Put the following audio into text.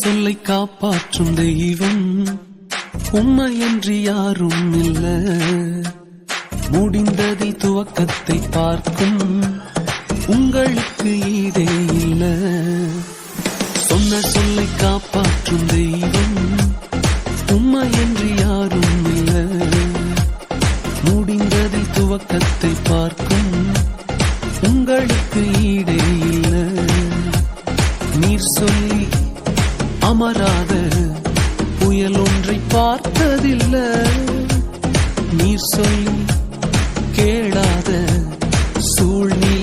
சொல்லை காப்பாற்றும் தெய்வம் உம்மையன்றி யாரும் இல்ல. முடிந்ததில் துவக்கத்தை பார்க்கும் உங்களுக்கு ஈடே இல்ல. சொன்ன சொல்லை காப்பாற்றும் தெய்வம் உம்மையன்றி யாரும் இல்ல. முடிந்ததில் துவக்கத்தை பார்க்கும் உங்களுக்கு ஈடே இல்ல. நீர் சொல்லி அமராத புயல் ஒன்றை பார்த்ததில்லை. நீர் சொல்லி கேளாத சூழ்நிலை